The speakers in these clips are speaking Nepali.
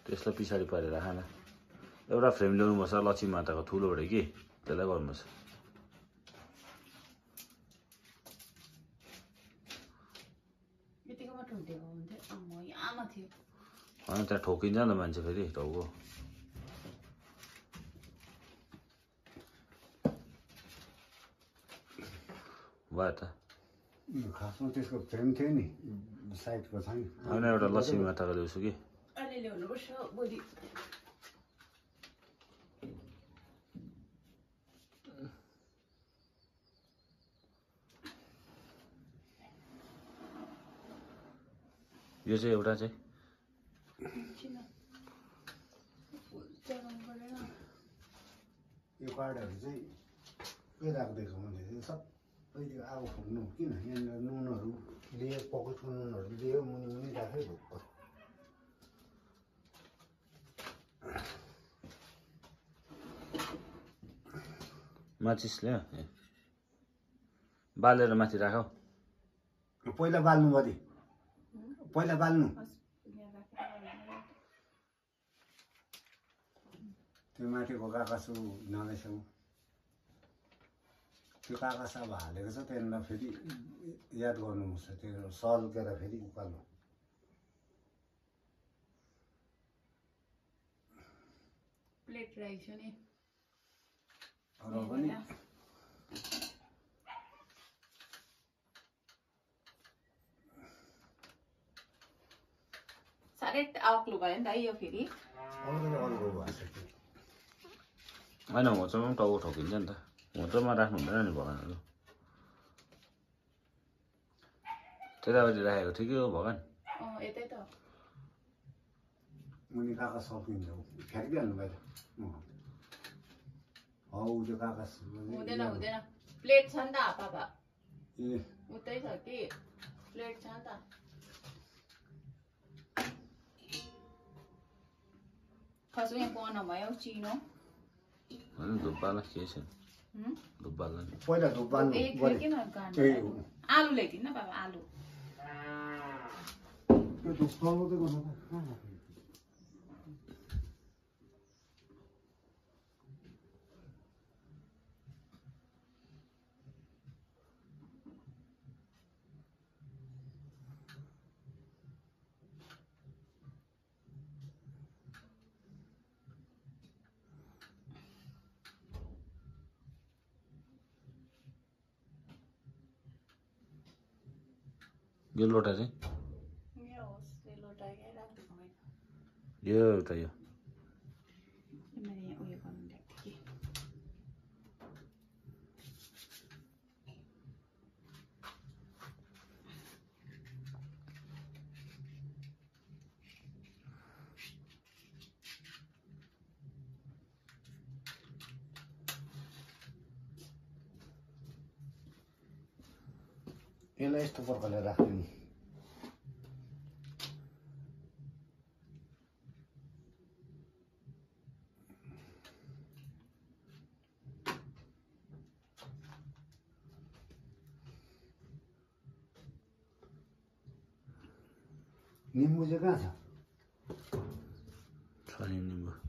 त्यसलाई पछाडि पारेर राखन एउटा फ्रेम ल्याउनुपर्छ लक्ष्मी माताको ठुलोबाट कि त्यसलाई गर्नुपर्छ होइन त्यहाँ ठोकिन्छ नि त मान्छे फेरि टाउको भयो त खासमा त्यसको फ्रेम थियो नि साइडको छैन होइन एउटा लक्ष्मी माताको ल्याउँछु कि यो चाहिँ एउटा चाहिँ यो कार्डहरू चाहिँ के राखिदिएको मैले सबै त्यो आगो फुक्नु किन यहाँनिर नुनहरू लियो पकेटको नुनहरू लियो मुनि मुनि राख्यो ढुक्क माचिस ल्यायो बालेर माथि राख पहिला बाल्नु पऱ्यो पहिला बाल्नु त्यो माथिको कागज नलेसौँ त्यो कागज अब हालेको छ त्यहाँनिर फेरि याद गर्नुपर्छ त्यो सल्केर फेरि उकाल्नु प्लेट राखेको नि अरू पनि साह्रै अग्लो भयो नि त यो फेरि अग्लो भएको छ होइन होचोमा पनि टाउको ठोकिन्छ नि त होचोमा राख्नु हुँदैन नि भगवान्हरू त्यतापट्टि राखेको ठिकै हो भगवान् यतै त मुनि कागज सकिन्छ फ्याँकिदिइहाल्नु बाहिर हौ त्यो कागज हुँदैन हुँदैन प्लेट छ नि त पापा ए उतै छ कि प्लेट छ नि त खसु यहाँ बनाउनु भयो चिनो होइन धुप्पाला के छ धुप्पाला पहिला धुप बाल्नु आलु ल्याइदिनु न बाबा आलु त्यो धुप चलाउँदै गर्नु यो लोटा चाहिँ यो एउटा यो यसलाई यस्तो प्रकारले राख्दिनु निम्बु चाहिँ कहाँ छ नि निम्बु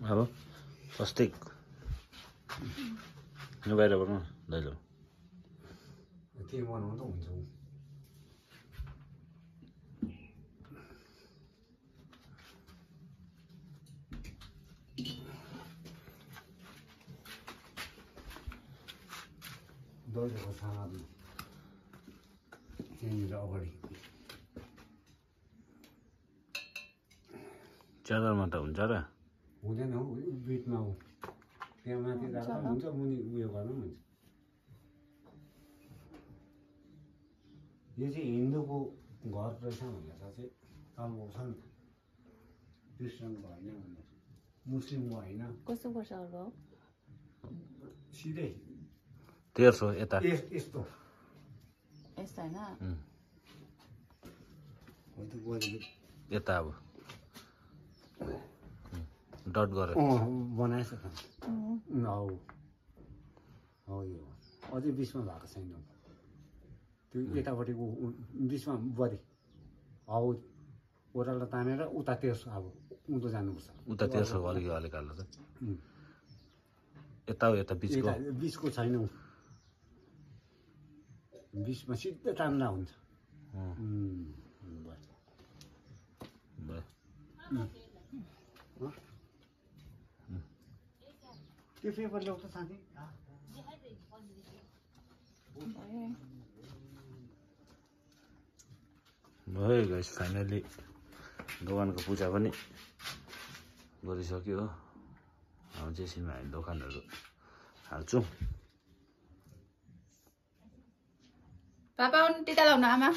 अब स्वस्तिक यो बाहिर लैजाऊ त्यही बनाउँदा हुन्छ दैलोको छानामा त्यहाँनिर अगाडि च्यादरमा त हुन्छ र हुँदैन हौ बिचमा हो त्यहाँ माथि राख्दा पनि हुन्छ मुनि उयो गर्दा पनि हुन्छ यो चाहिँ हिन्दूको घर रहेछ भनेर चाहिँ अब छ नि क्रिस्चियनको होइन भनेर मुस्लिमको होइन कस्तो वर्ष हो सिधै 1300 यता यस्तो यस्तो होइन हो त्यो गरेको यता अब डट गरेर बनाएछ त हौ यो अझै बिचमा भएको छैन त्यो यतापट्टिको बिचमा बढी हौ ओह्रालो तानेर उता 1300 अब उँधो जानुपर्छ उता 1300 अलिक अलिक हाल्नु त यता हो यता बिचको बिचको छैन बिचमा सिधै तान्दा हुन्छ त्यो पेपर ल्याउँछ साथी भयो गाइस फाइनली दोकानको पूजा पनि गरिसक्यो हो अब जेसीमा हामी दोकानहरू हाल्छौँ पापा आउनु टिका लाउनु आमा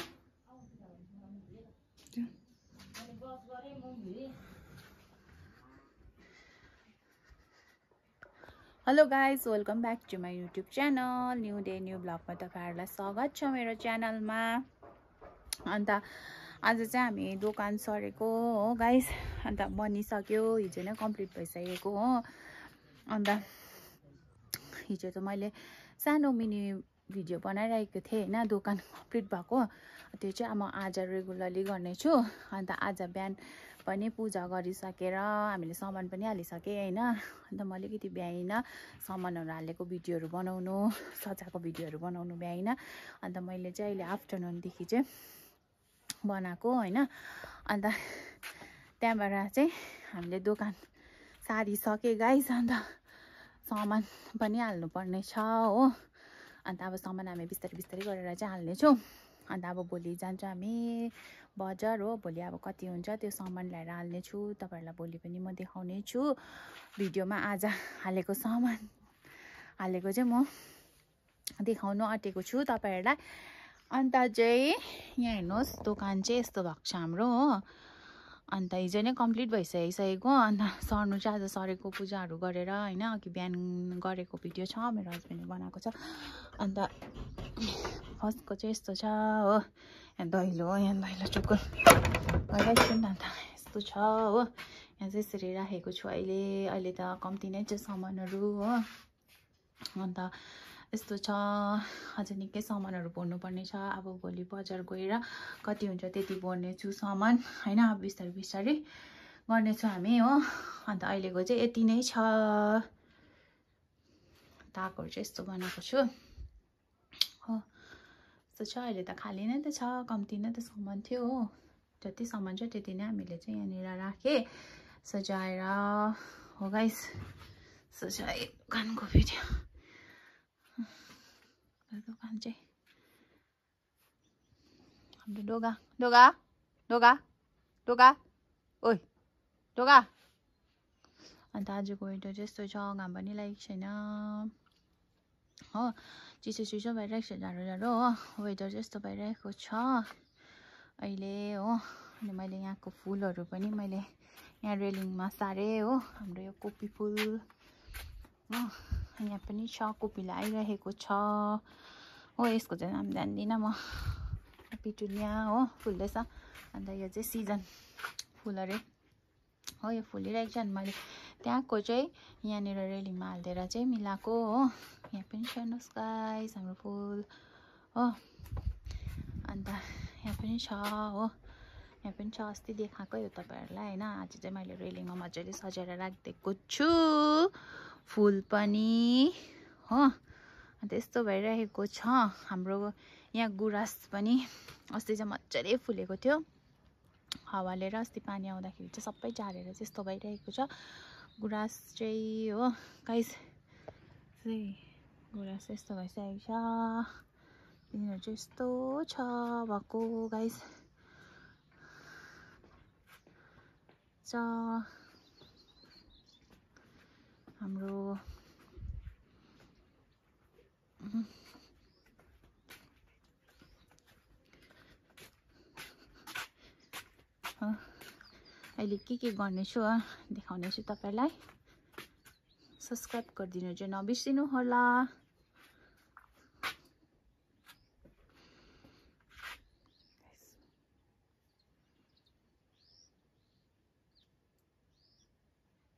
hello guys welcome back to my YouTube channel new day new ब्लगमा तपाईँहरूलाई स्वागत छ मेरो च्यानलमा अन्त आज चाहिँ हामी दोकान सरेको हो गाइज अन्त बनिसक्यो हिजो नै कम्प्लिट भइसकेको हो अन्त हिजो त मैले सानो मिनी भिडियो बनाइरहेको थिएँ होइन दोकान कम्प्लिट भएको त्यो चाहिँ म आज रेगुलरली गर्नेछु अन्त आज बिहान पनि पूजा गरिसकेर हामीले सामान पनि हालिसकेँ होइन अन्त म अलिकति भ्याइनँ सामानहरू हालेको भिडियोहरू बनाउनु सजाएको भिडियोहरू बनाउनु भ्याइनँ अन्त मैले चाहिँ अहिले आफ्टरनुनदेखि चाहिँ बनाएको होइन अन्त त्यहाँबाट चाहिँ हामीले दोकान सारिसकेँ गाइस अन्त सामान पनि हाल्नुपर्ने छ हो अन्त अब सामान हामी बिस्तारै बिस्तारै गरेर चाहिँ हाल्नेछौँ अन्त अब भोलि जान्छौँ हामी बजार हो भोलि अब कति हुन्छ त्यो सामान ल्याएर हाल्नेछु तपाईँहरूलाई भोलि पनि म देखाउने छु भिडियोमा आज हालेको सामान हालेको चाहिँ म देखाउनु आँटेको छु तपाईँहरूलाई अन्त चाहिँ यहाँ हेर्नुहोस् दोकान चाहिँ यस्तो भएको छ हाम्रो हो अन्त हिजो नै कम्प्लिट भइसकिसकेको अन्त सर्नु चाहिँ आज सरेको पूजाहरू गरेर होइन अघि बिहान गरेको भिडियो छ मेरो हस्बेन्डले बनाएको छ अन्त फर्स्टको चाहिँ यस्तो छ हो यहाँ दैलो हो यहाँ दैलो चुक्कुल भइरहेको नि अन्त यस्तो छ हो यहाँ चाहिँ यसरी राखेको छु अहिले त कम्ती नै छ सामानहरू हो अन्त यस्तो छ अझ निकै सामानहरू भर्नुपर्ने छ अब भोलि बजार गएर कति हुन्छ त्यति भर्नेछु सामान होइन अब बिस्तारै बिस्तारै गर्नेछु हामी हो अन्त अहिलेको चाहिँ यति नै छ ताकहरू चाहिँ यस्तो बनाएको छु हो यस्तो छ अहिले त खाली नै त छ कम्ती नै त सामान थियो हो जति सामान छ त्यति नै हामीले चाहिँ यहाँनिर राखेँ सजाएर हो गाइस सजाए दोकानको भिडियो दोकान चाहिँ हाम्रो डोगा डोगा डोगा डोगा ओइ डोगा अन्त आजको वेदर चाहिँ यस्तो छ घाम पनि लागेको छैन हो चिसो चिसो भइरहेको छ जाडो जाडो हो वेदर चाहिँ यस्तो भइरहेको छ अहिले हो अनि मैले यहाँको फुलहरू पनि मैले यहाँ रेलिङमा सारेँ हो हाम्रो यो कोपी फुल हो यहाँ पनि छ कोपीलाई आइरहेको छ हो यसको चाहिँ नाम जान्दिनँ म पिटुनिया हो फुल्दैछ अन्त यो चाहिँ सिजन फुल अरे हो यो फुलिरहेको छ अनि मैले त्यहाँको चाहिँ यहाँनिर रेलिङमा हालिदिएर चाहिँ मिलाएको हो यहाँ पनि छ हेर्नुहोस् गाइस हाम्रो फुल हो अन्त यहाँ पनि छ हो यहाँ पनि छ अस्ति देखाएको यो तपाईँहरूलाई होइन आज चाहिँ मैले रेलिङमा मजाले सजाएर राखिदिएको छु फुल पनि हो अन्त यस्तो भइरहेको छ हाम्रो यहाँ गुराँस पनि। अस्ति चाहिँ मजाले फुलेको थियो, हावाले र अस्ति पानी आउँदाखेरि चाहिँ सबै झारेर चाहिँ यस्तो भइरहेको छ गुराँस चाहिँ हो गाइस। गुराँस यस्तो भइसकेको छ, यिनीहरू चाहिँ यस्तो छ भएको गाइस। हाम्रो अहिले के गर्नेछु देखाउनेछु तपाईलाई। सब्स्क्राइब गरिदिनु चाहिँ नबिर्सिनु होला।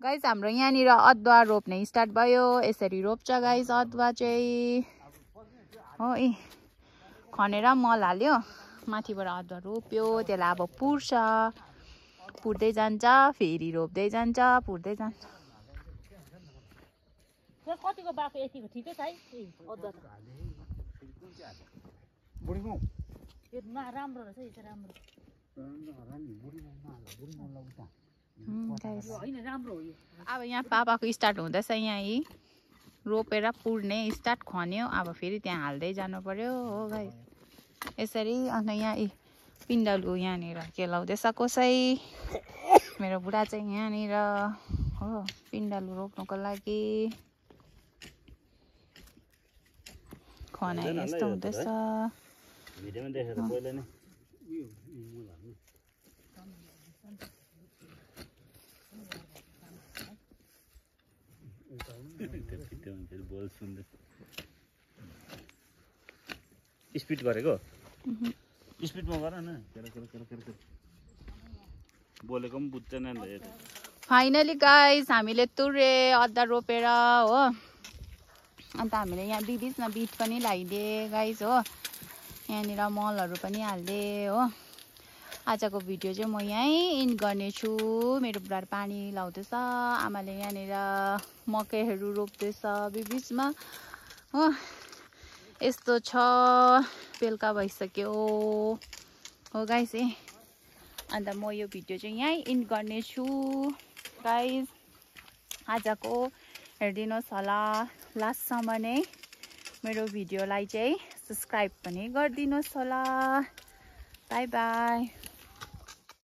गाइस हाम्रो यहाँनिर अदुवा रोप्ने स्टार्ट भयो। यसरी रोप्छ गाइस अदुवा चाहिँ हो। खनेर मल हाल्यो, माथिबाट अदुवा रोप्यो, त्यसलाई अब पुर्छ, पुर्दै जान्छ, फेरि रोप्दै जान्छ, पुर्दै जान्छ। कतिको बाको यतिको ठिकै छ है अदुवा त। यो राम्रो रहेछ, यो चाहिँ राम्रो होइन, राम्रो हो यो। अब यहाँ पापाको स्टार्ट हुँदैछ, यहाँ रोपेर पुर्ने स्टार्ट खन्यो, अब फेरि त्यहाँ हाल्दै जानु पर्यो हो गाइस यसरी। अन्त यहाँ पिण्डलु यहाँनिर केलाउँदैछ कसै। मेरो बुढा चाहिँ यहाँनिर हो पिण्डलु रोप्नुको लागि खनाइ यस्तो हुँदैछ। भिडियोमा देखेर पहिला नै बोल सुन्दै स्पिड गरेको स्पिडमा गर न, बोलेको पनि बुझ्दैन नि त। फाइनली गाइस हामीले तुरे अदुवा रोपेर हो। अन्त हामीले यहाँ बिचमा बिट पनि लगाइदिए गाइस हो, यहाँनिर मलहरू पनि हालिदिए हो। आजको भिडियो चाहिँ म यहीँ इन्ड गर्नेछु। मेरो बुढाहरू पानी लाउँदैछ, आमाले यहाँनिर मकैहरू रोप्दैछ बिचमा हो। यस्तो छ, बेलुका भइसक्यो हो गाइस अन्त म यो भिडियो चाहिँ यहीँ इन्ड गर्नेछु गाइस। आजको हेरिदिनुहोस् होला लास्टसम्म नै मेरो भिडियोलाई चाहिँ सब्स्क्राइब पनि गरिदिनुहोस् होला। By by.